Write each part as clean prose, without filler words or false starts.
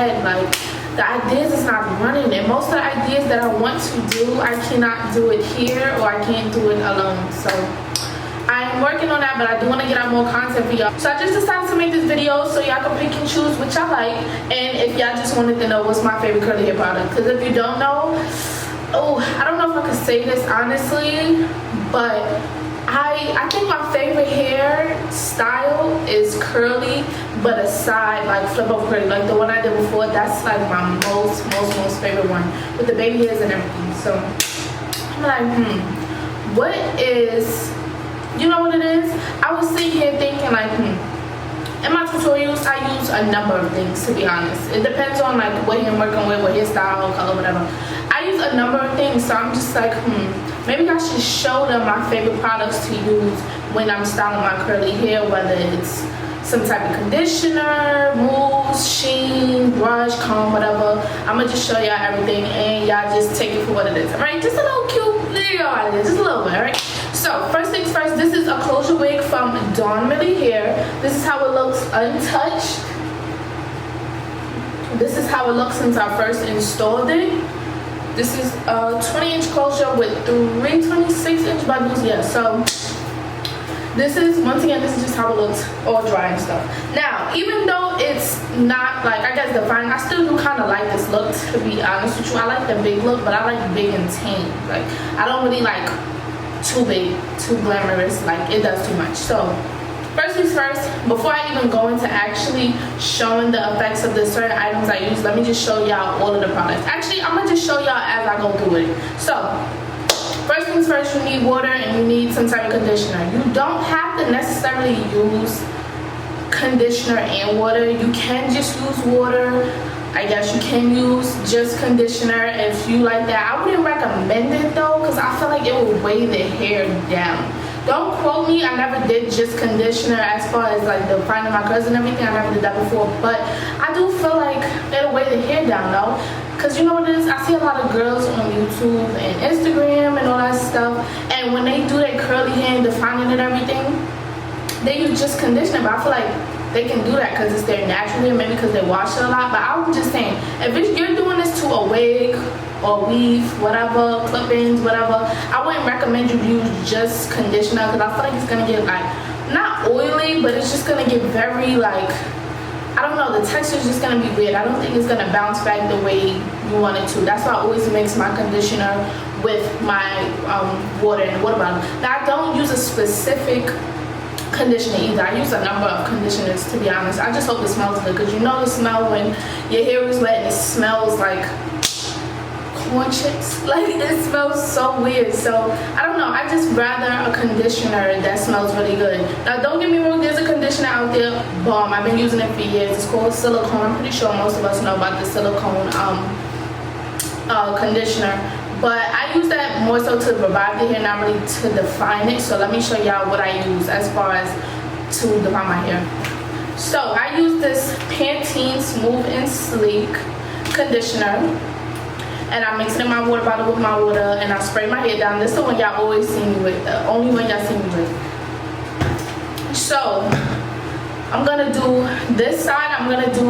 head. Like, the ideas is not running, and most of the ideas that I want to do, I cannot do it here, or I can't do it alone. So I'm working on that, but I do want to get out more content for y'all. So I just decided to make this video so y'all can pick and choose what y'all like, and if y'all just wanted to know what's my favorite curly hair product. Because if you don't know, I don't know if I can say this honestly, but I think my favorite hair style is curly, but a side like flip up curly, like the one I did before. That's like my most favorite one with the baby hairs and everything. So I'm like, what is, you know what it is? I was sitting here thinking like, in my tutorials I use a number of things, to be honest. It depends on like what I'm working with, what hairstyle, color, whatever. I use a number of things, so I'm just like, maybe I should show them my favorite products to use when I'm styling my curly hair, whether it's some type of conditioner, mousse, sheen, brush, comb, whatever. I'm gonna just show y'all everything, and y'all just take it for what it is, alright? Just a little cute video idea, just a little bit, alright? So first things first, this is a closure wig from Donmily hair. This is how it looks untouched. This is how it looks since I first installed it. This is a 20-inch closure with 3 26-inch bundles. Yeah, so this is, once again, this is just how it looks all dry and stuff. Now, even though it's not like, I guess, defined, I still do kind of like this look, to be honest with you. I like the big look, but I like big and tame. Like, I don't really like too big, too glamorous. Like, it does too much. So first things first, before I even go into actually showing the effects of the certain items I use, let me just show y'all all of the products. Actually, I'm gonna just show y'all as I go through it. So first things first, you need water and you need some type of conditioner. You don't have to necessarily use conditioner and water. You can just use water. I guess you can use just conditioner if you like that. I wouldn't recommend it though, because I feel like it will weigh the hair down. Don't quote me, I never did just conditioner as far as like defining my curls and everything. I never did that before, but I do feel like it'll weigh the hair down though. Because you know what it is, I see a lot of girls on YouTube and Instagram and all that stuff, and when they do their curly hair and defining and everything, they use just conditioner. But I feel like they can do that because it's their natural hair, maybe because they wash it a lot. But I'm just saying, if you're doing this to a wig or weave, whatever, clip-ins, whatever, I wouldn't recommend you use just conditioner, because I feel like it's gonna get like, not oily, but it's just gonna get very like, I don't know, the texture is just gonna be weird. I don't think it's gonna bounce back the way you want it to. That's why I always mix my conditioner with my water and water bottle. Now I don't use a specific conditioner either. I use a number of conditioners, to be honest. I just hope it smells good, because you know the smell when your hair is wet and it smells like corn chips. Like, it smells so weird. So I don't know, I just rather a conditioner that smells really good. Now don't get me wrong, there's a conditioner out there, bomb. I've been using it for years. It's called silicone. I'm pretty sure most of us know about the silicone conditioner, but I use that more so to revive the hair, not really to define it. So let me show y'all what I use as far as to define my hair. So I use this Pantene Smooth and Sleek conditioner, and I mix it in my water bottle with my water, and I spray my hair down. This is the one y'all always see me with, the only one y'all see me with. So I'm gonna do this side, I'm gonna do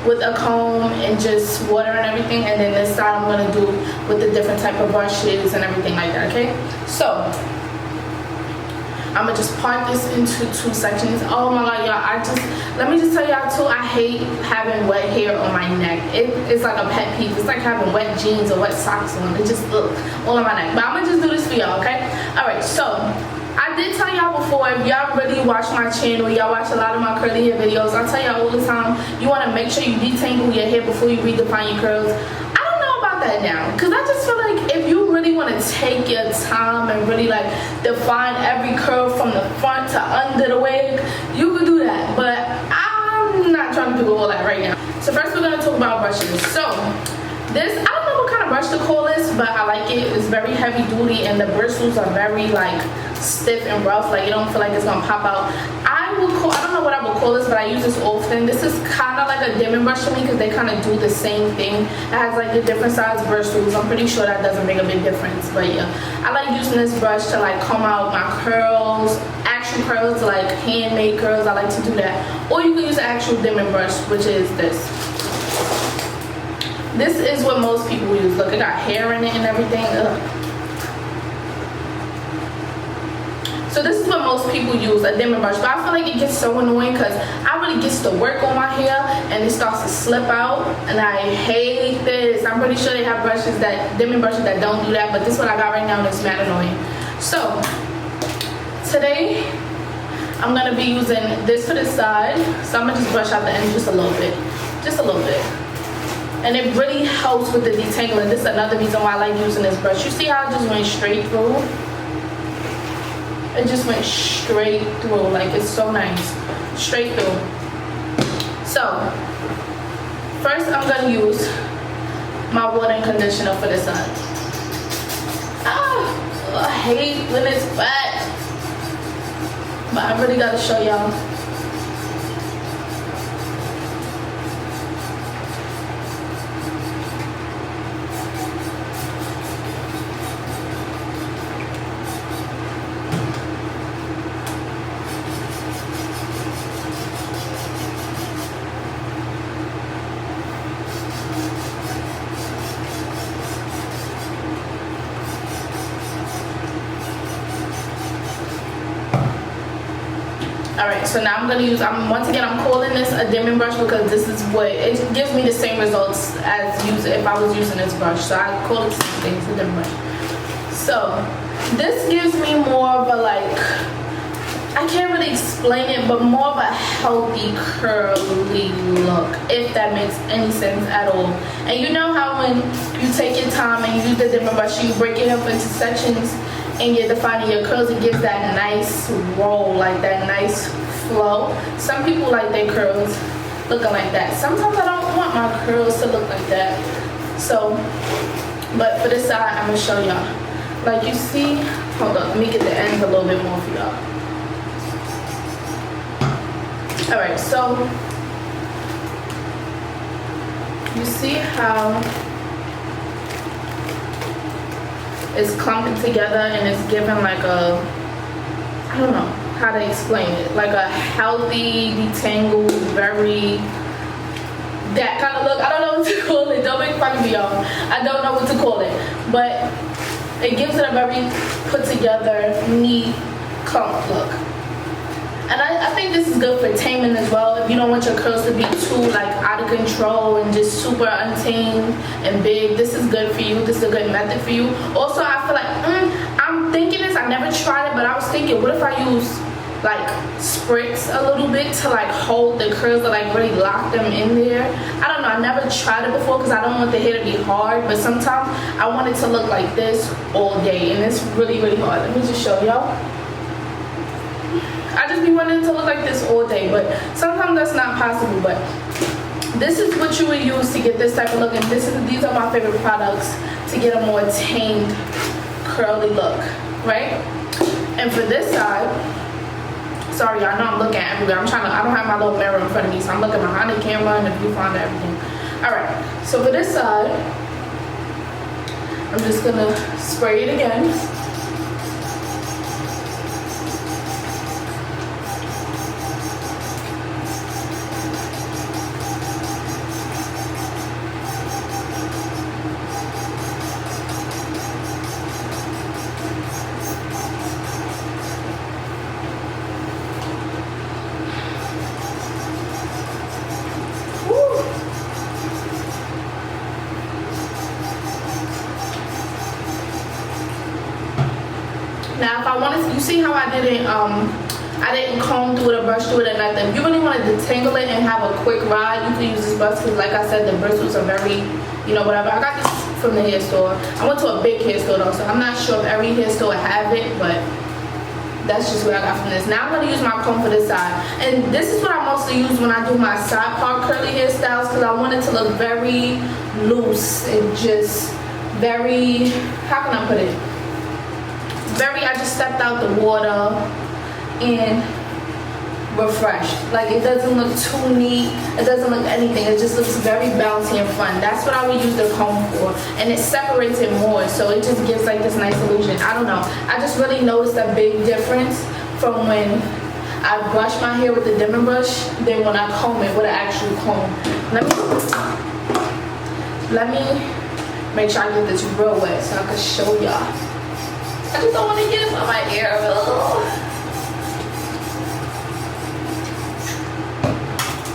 with a comb and just water and everything, and then this side I'm gonna do with the different type of brushes and everything like that, okay? So I'm gonna just part this into 2 sections. Oh my god, y'all, let me just tell y'all too, I hate having wet hair on my neck. It's like a pet peeve. It's like having wet jeans or wet socks on. It just all on my neck. But I'm gonna just do this for y'all, okay? Alright, so I did tell y'all before, if y'all really watch my channel, y'all watch a lot of my curly hair videos, I tell y'all all the time, you want to make sure you detangle your hair before you redefine your curls. I don't know about that now, because I just feel like if you really want to take your time and really like define every curl from the front to under the wig, you could do that, but I'm not trying to do all that right now. So first we're going to talk about brushes. So this, I don't know what kind of brush to call this, but I like it. It's very heavy duty, and the bristles are very like stiff and rough. Like, you don't feel like it's gonna pop out. I don't know what I would call this, but I use this often. This is kind of like a dimming brush to me, because they kind of do the same thing. It has like the different size bristles. I'm pretty sure that doesn't make a big difference, but yeah, I like using this brush to like comb out my curls, actual curls, like handmade curls. I like to do that. Or you can use an actual dimming brush, which is this. This is what most people use. Look, it got hair in it and everything. Ugh. So this is what most people use, a dimming brush. But I feel like it gets so annoying because I really gets to work on my hair and it starts to slip out. And I hate this. I'm pretty sure they have brushes that, dimming brushes that don't do that. But this one I got right now and it's mad annoying. So today I'm going to be using this for the side. So I'm going to just brush out the ends just a little bit. Just a little bit. And it really helps with the detangling. This is another reason why I like using this brush. You see how it just went straight through? It just went straight through. Like, it's so nice. Straight through. So, first I'm going to use my water and conditioner for this side. I hate when it's wet. But I really got to show y'all. Alright, so now I'm going to use, once again, I'm calling this a dimming brush because this is what, it gives me the same results as if I was using this brush. So I call it the same thing, it's a dimming brush. So, this gives me more of a, like, I can't really explain it, but more of a healthy, curly look, if that makes any sense at all. And you know how when you take your time and you use the dimming brush, you break it up into sections, and you're defining your curls, it gives that nice roll, like that nice flow. Some people like their curls looking like that. Sometimes I don't want my curls to look like that. So, but for this side, I'm gonna show y'all. Like you see, hold on, let me get the ends a little bit more for y'all. All right, so you see how it's clumping together and it's giving like a, I don't know how to explain it, like a healthy, detangled, very, that kind of look. I don't know what to call it. Don't make fun of me, y'all. I don't know what to call it. But it gives it a very put together, neat, clump look. And I think this is good for taming as well. If you don't want your curls to be too like out of control and just super untamed and big, this is good for you. This is a good method for you. Also, I feel like, I'm thinking this, I never tried it, but I was thinking, what if I use like spritz a little bit to like hold the curls, to like really lock them in there? I don't know, I never tried it before because I don't want the hair to be hard, but sometimes I want it to look like this all day, and it's really, really hard. Let me just show y'all. I just be wanting to look like this all day, but sometimes that's not possible. But this is what you would use to get this type of look, and these are my favorite products to get a more tamed, curly look, right? And for this side, sorry, I know I'm looking everywhere. I don't have my little mirror in front of me, so I'm looking behind the camera and the viewfinder, everything. All right, so for this side, I'm just gonna spray it again. Now, if I wanted to, you see how I didn't comb through it or brush through it or nothing. If you really want to detangle it and have a quick ride, you can use this brush because, like I said, the bristles are very, you know, whatever. I got this from the hair store. I went to a big hair store though, so I'm not sure if every hair store have it, but that's just what I got from this. Now I'm going to use my comb for this side. And this is what I mostly use when I do my side part curly hairstyles because I want it to look very loose and just very, how can I put it? I just stepped out the water and refreshed. Like, it doesn't look too neat. It doesn't look anything. It just looks very bouncy and fun. That's what I would use the comb for. And it separates it more, so it just gives like this nice illusion. I don't know. I just really noticed a big difference from when I brush my hair with the dimming brush than when I comb it with an actual comb. let me make sure I get this real wet so I can show y'all. I just don't want to get it on my ear.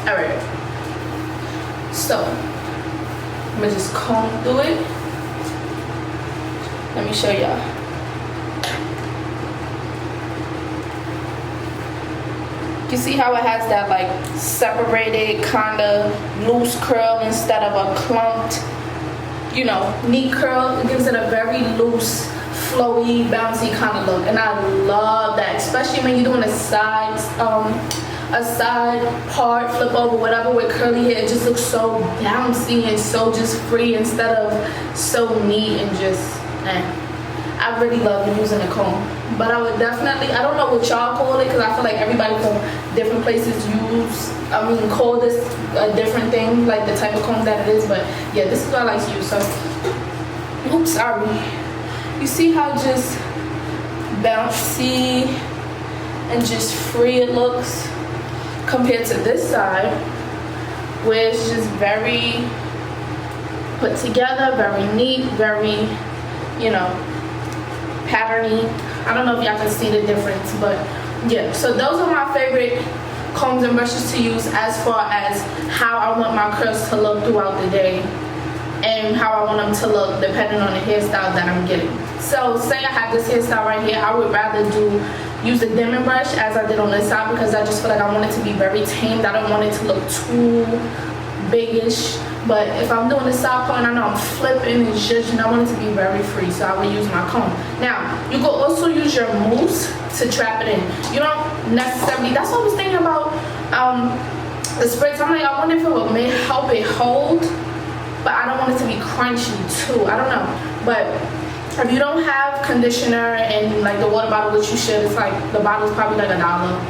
Alright. So, I'm going to just comb through it. Let me show y'all. You see how it has that like separated kind of loose curl instead of a clumped, you know, neat curl. It gives it a very loose, flowy, bouncy kind of look, and I love that, especially when you're doing a side part, flip over, whatever, with curly hair. It just looks so bouncy and so just free instead of so neat and just, I really love using a comb. But I would definitely, I don't know what y'all call it, because I feel like everybody from different places call this a different thing, like the type of comb that it is. But yeah, this is what I like to use. So, oops, sorry. You see how just bouncy and just free it looks compared to this side, where it's just very put together, very neat, very, you know, patterny. I don't know if y'all can see the difference, but yeah. So those are my favorite combs and brushes to use as far as how I want my curls to look throughout the day and how I want them to look depending on the hairstyle that I'm getting. So say I have this hairstyle right here, I would rather use a dimming brush as I did on this side, because I just feel like I want it to be very tamed. I don't want it to look too biggish. But if I'm doing the side part and I know I'm flipping and zhuzhing, I want it to be very free, so I would use my comb. Now, you can also use your mousse to trap it in. You don't necessarily, that's what I was thinking about the spritz. I'm like, I wonder if it would help it hold, but I don't want it to be crunchy too. I don't know. But if you don't have conditioner and like the water bottle, which you should, it's like the bottle is probably like $1,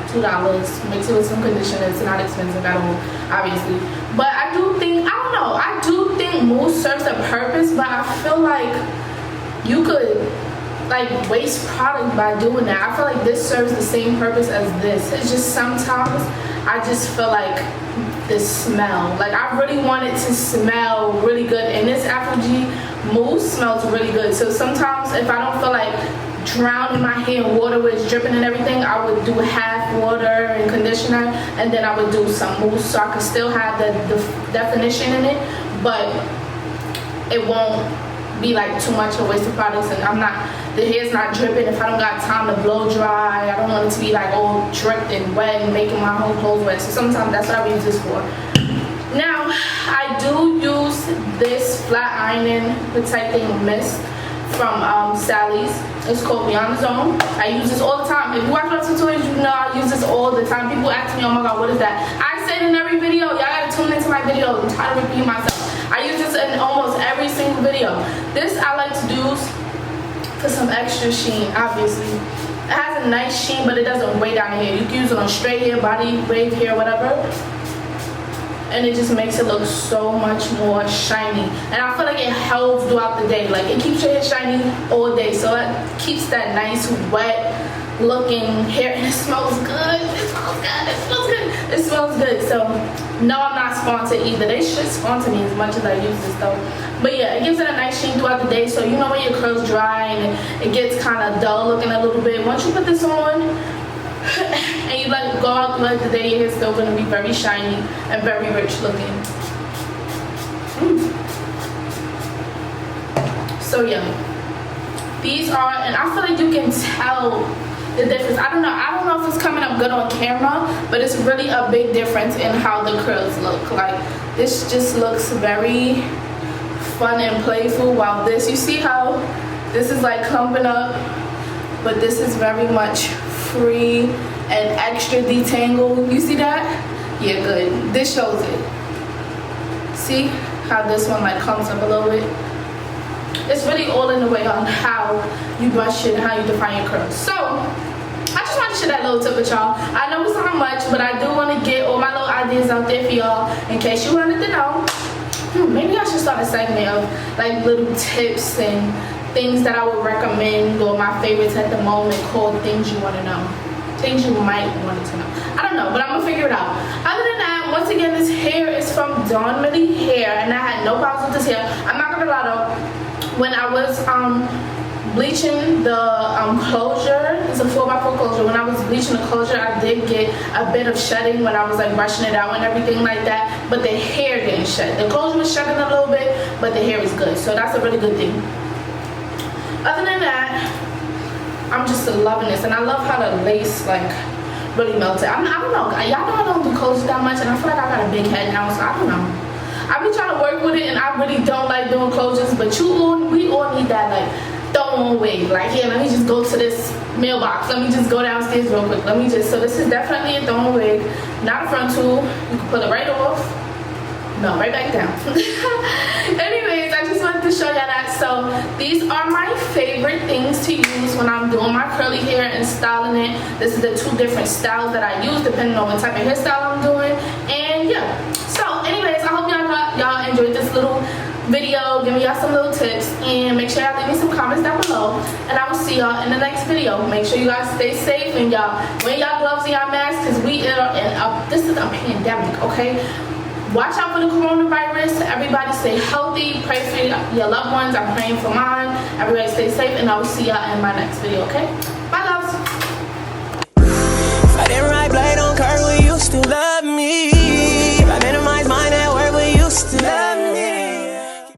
$2. Mix it with some conditioner. It's not expensive at all, obviously. But I do think, I do think mousse serves a purpose, but I feel like you could like waste product by doing that. I feel like this serves the same purpose as this. It's just sometimes I just feel like the smell, like I really want it to smell really good, and this Afro G mousse smells really good. So sometimes if I don't feel like drowning my hair in water where it's dripping and everything, I would do half water and conditioner, and then I would do some mousse so I could still have the definition in it, but it won't be like too much of a waste of products, and the hair's not dripping if I don't got time to blow dry. I don't want it to be like all dripped and wet and making my whole clothes wet. So sometimes that's what I use this for. Now, I do use this flat ironing protecting mist from Sally's. It's called Beyond the Zone. I use this all the time. If you watch my tutorials, you know I use this all the time. People ask me, oh my god, what is that? I say it in every video. Y'all gotta tune into my videos. I'm tired of repeating myself. I use this in almost every single video. This I like to use for some extra sheen, obviously. It has a nice sheen, but it doesn't weigh down the hair. You can use it on straight hair, body, wave hair, whatever. And it just makes it look so much more shiny. And I feel like it holds throughout the day. Like it keeps your hair shiny all day. So it keeps that nice, wet looking hair. And it smells good. It smells good. It smells good. It smells good. So no, I'm not sponsored either. They should sponsor me as much as I use this though. But yeah, it gives it a nice sheen throughout the day. So you know when your curls dry and it gets kind of dull looking a little bit. Once you put this on, and you let it go out throughout the day, your hair's still going to be very shiny and very rich looking. So yeah, these are, and I feel like you can tell the difference. I don't know if it's coming up good on camera, but it's really a big difference in how the curls look. Like this just looks very fun and playful, while this, you see how this is like clumping up, but this is very much free and extra detangled. You see that? Yeah, good. This shows it. See how this one like comes up a little bit? It's really all in the way on how you brush it and how you define your curls. So I just want to share that little tip with y'all. I know it's not much, but I do want to get all my little ideas out there for y'all in case you wanted to know. Maybe I should start a segment of like little tips and things that I would recommend, or my favorites at the moment, called things you want to know. Things you might want to know. I don't know, but I'm going to figure it out. Other than that, once again, this hair is from Donmily hair, and I had no problems with this hair. I'm not gonna lie though, when I was bleaching the closure, it's a 4x4 closure. When I was bleaching the closure, I did get a bit of shedding when I was like brushing it out and everything like that, but the hair didn't shed. The closure was shedding a little bit, but the hair is good, so that's a really good thing. Other than that, I'm just loving this, and I love how the lace like really melted. I don't know, y'all know I don't do closure that much, and I feel like I got a big head now, so I don't know. I be trying to work with it, and I really don't like doing closures, but we all need that like throw-on wig. Like, yeah, let me just go to this mailbox, let me just go downstairs real quick, so this is definitely a throw-on wig, not a frontal. You can pull it right off, no, right back down. Anyways, I just wanted to show y'all that. So these are my favorite things to use when I'm doing my curly hair and styling it. This is the 2 different styles that I use depending on what type of hairstyle I'm doing. And yeah, so anyways, I hope y'all enjoyed this little video, giving y'all some little tips, and make sure y'all leave me some comments down below, and I will see y'all in the next video. Make sure you guys stay safe, and y'all wear y'all gloves and y'all masks, because this is a pandemic, okay? Watch out for the coronavirus. Everybody stay healthy. Pray for your loved ones. I'm praying for mine. Everybody stay safe, and I will see y'all in my next video, okay? Bye, loves. If I didn't ride blade on car, will you still love me?